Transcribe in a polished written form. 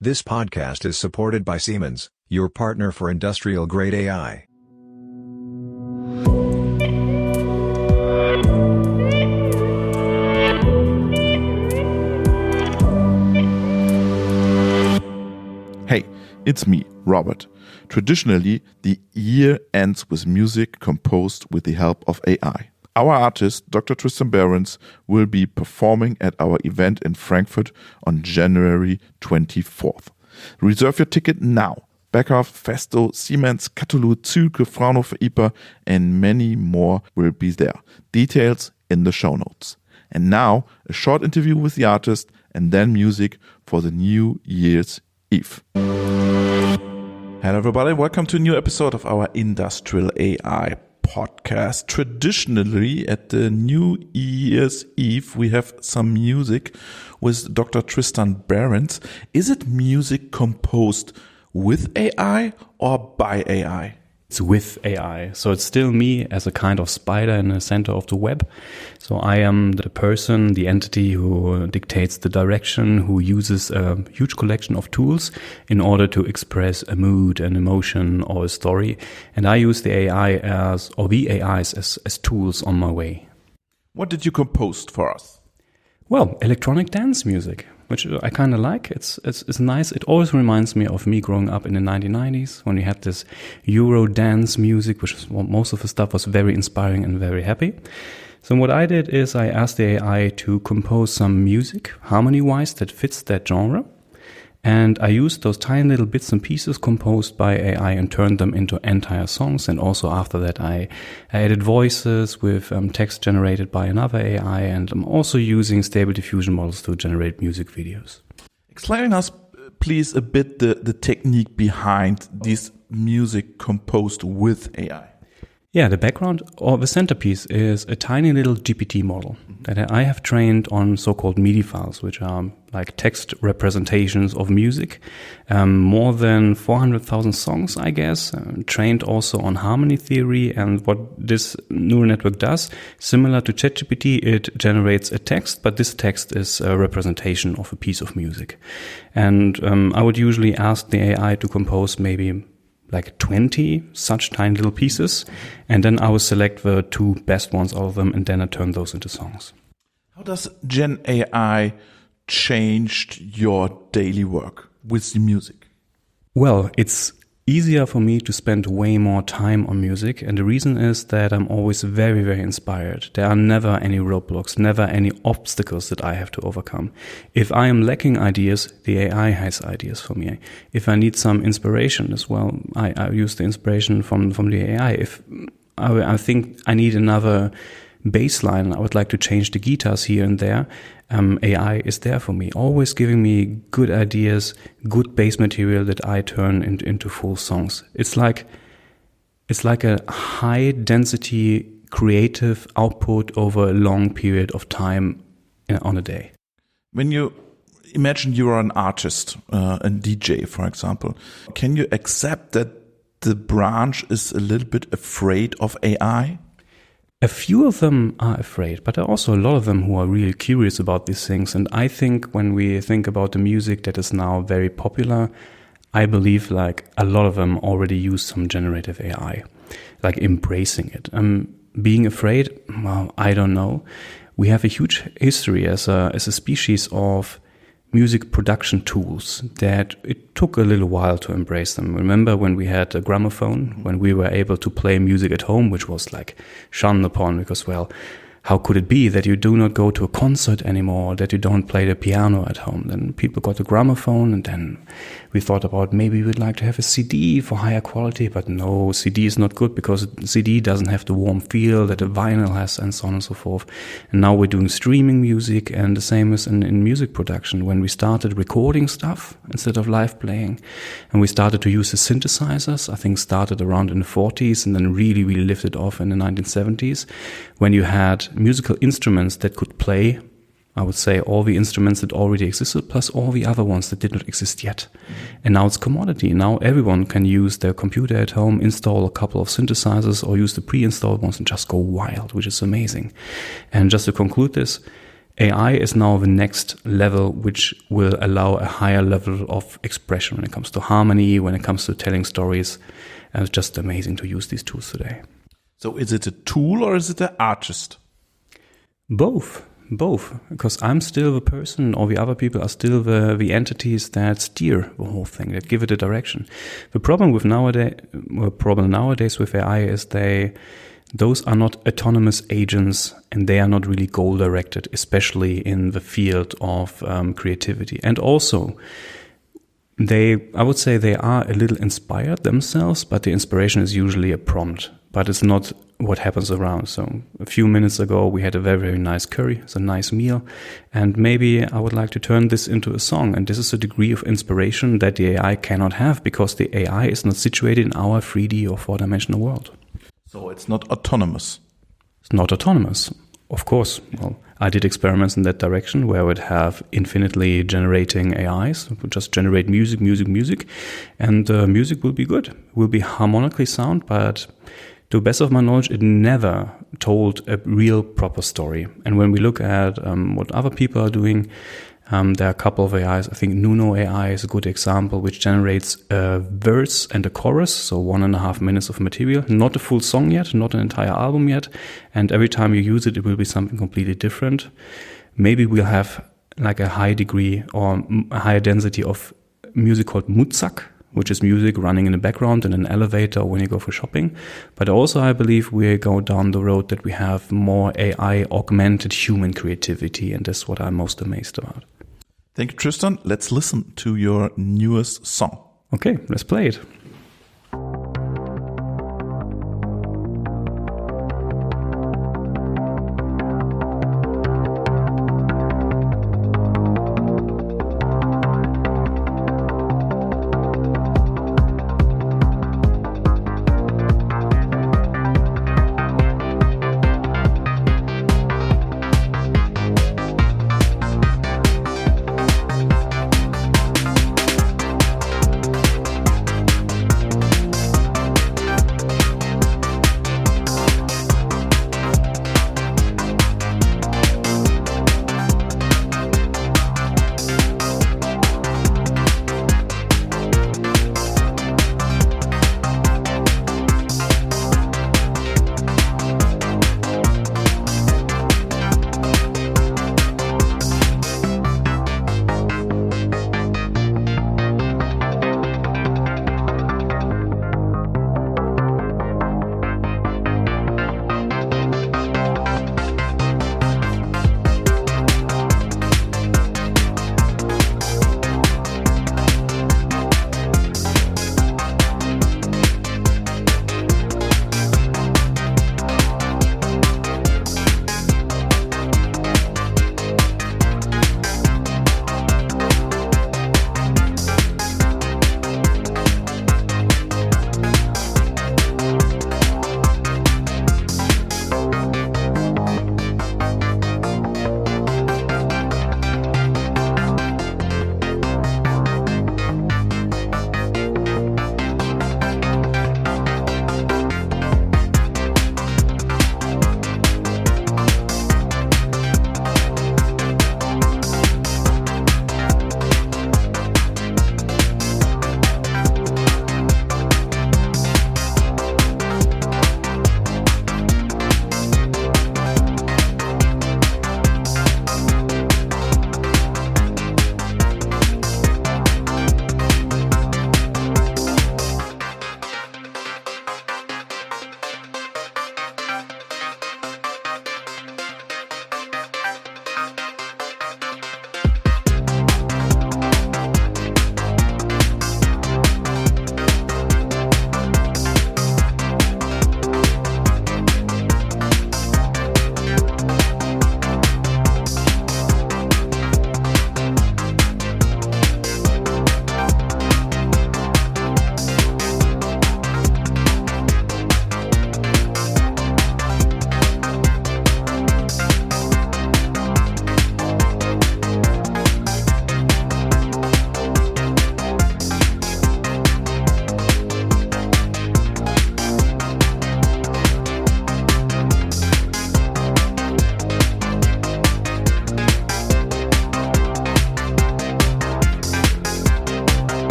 This podcast is supported by Siemens, your partner for industrial-grade AI. Hey, it's me, Robert. Traditionally, the year ends with music composed with the help of AI. Our artist, Dr. Tristan Behrens, will be performing at our event in Frankfurt on January 24th. Reserve your ticket now. Beckhoff, Festo, Siemens, Cthulhu, Züge, Fraunhofer IPA, and many more will be there. Details in the show notes. And now, a short interview with the artist and then music for the New Year's Eve. Hello everybody, welcome to a new episode of our Industrial AI podcast. Traditionally at the New Year's Eve we have some music with Dr. Tristan Behrens. Is it music composed with AI or by AI? It's with AI. So it's still me as a kind of spider in the center of the web. So I am the person, the entity who dictates the direction, who uses a huge collection of tools in order to express a mood, an emotion, or a story. And I use the AI the AIs as tools on my way. What did you compose for us? Well, electronic dance music, which I kind of like. It's nice. It always reminds me of me growing up in the 1990s when we had this Euro dance music, which was, most of the stuff was very inspiring and very happy. So what I did is I asked the AI to compose some music, harmony-wise, that fits that genre. And I used those tiny little bits and pieces composed by AI and turned them into entire songs. And also after that, I added voices with text generated by another AI. And I'm also using stable diffusion models to generate music videos. Explain us, please, a bit the technique behind this music composed with AI. Yeah, the background or the centerpiece is a tiny little GPT model that I have trained on so-called MIDI files, which are like text representations of music. More than 400,000 songs, I guess, trained also on harmony theory. And what this neural network does, similar to ChatGPT, it generates a text, but this text is a representation of a piece of music. And I would usually ask the AI to compose maybe like 20 such tiny little pieces, and then I will select the two best ones out of them, and then I turn those into songs. How does Gen AI change your daily work with the music? Well, it's easier for me to spend way more time on music, and the reason is that I'm always very, very inspired. There are never any roadblocks, never any obstacles that I have to overcome. If I am lacking ideas, the AI has ideas for me. If I need some inspiration as well, I use the inspiration from the AI. If I think I need another bass line, I would like to change the guitars here and there, AI is there for me, always giving me good ideas, good bass material that I turn into full songs. It's like a high density creative output over a long period of time on a day. When you imagine you are an artist, a DJ, for example, can you accept that the branch is a little bit afraid of AI? A few of them are afraid, but there are also a lot of them who are really curious about these things. And I think when we think about the music that is now very popular, I believe like a lot of them already use some generative AI, like embracing it. Being afraid, well, I don't know. We have a huge history as a species of music production tools that it took a little while to embrace them. Remember when we had a gramophone, when we were able to play music at home, which was like shunned upon because, well, how could it be that you do not go to a concert anymore, that you don't play the piano at home? Then people got a gramophone, and then we thought about maybe we'd like to have a CD for higher quality, but no, CD is not good because CD doesn't have the warm feel that a vinyl has, and so on and so forth. And now we're doing streaming music, and the same is in music production. When we started recording stuff instead of live playing, and we started to use the synthesizers, I think started around in the 40s and then really, really lifted off in the 1970s, when you had musical instruments that could play, I would say, all the instruments that already existed plus all the other ones that did not exist yet. And now it's commodity. Now everyone can use their computer at home, install a couple of synthesizers or use the pre-installed ones and just go wild, which is amazing. And just to conclude this, AI is now the next level, which will allow a higher level of expression when it comes to harmony, when it comes to telling stories. And it's just amazing to use these tools today. So is it a tool or is it an artist? Both, because I'm still the person, or the other people are still the entities that steer the whole thing, that give it a direction. The problem nowadays with AI is those are not autonomous agents, and they are not really goal directed, especially in the field of creativity. And also, I would say they are a little inspired themselves, but the inspiration is usually a prompt, but it's not what happens around. So a few minutes ago, we had a very, very nice curry. It's a nice meal. And maybe I would like to turn this into a song. And this is a degree of inspiration that the AI cannot have, because the AI is not situated in our 3D or 4-dimensional world. So it's not autonomous. It's not autonomous. Of course. Well, I did experiments in that direction where I would have infinitely generating AIs, would just generate music, and music will be good, will be harmonically sound, but to the best of my knowledge, it never told a real proper story. And when we look at what other people are doing, there are a couple of AIs. I think Nuno AI is a good example, which generates a verse and a chorus, so 1.5 minutes of material, not a full song yet, not an entire album yet. And every time you use it, it will be something completely different. Maybe we'll have like a high degree or a higher density of music called Muzak, which is music running in the background in an elevator when you go for shopping. But also I believe we go down the road that we have more AI augmented human creativity, and that's what I'm most amazed about. Thank you, Tristan. Let's listen to your newest song. Okay, let's play it.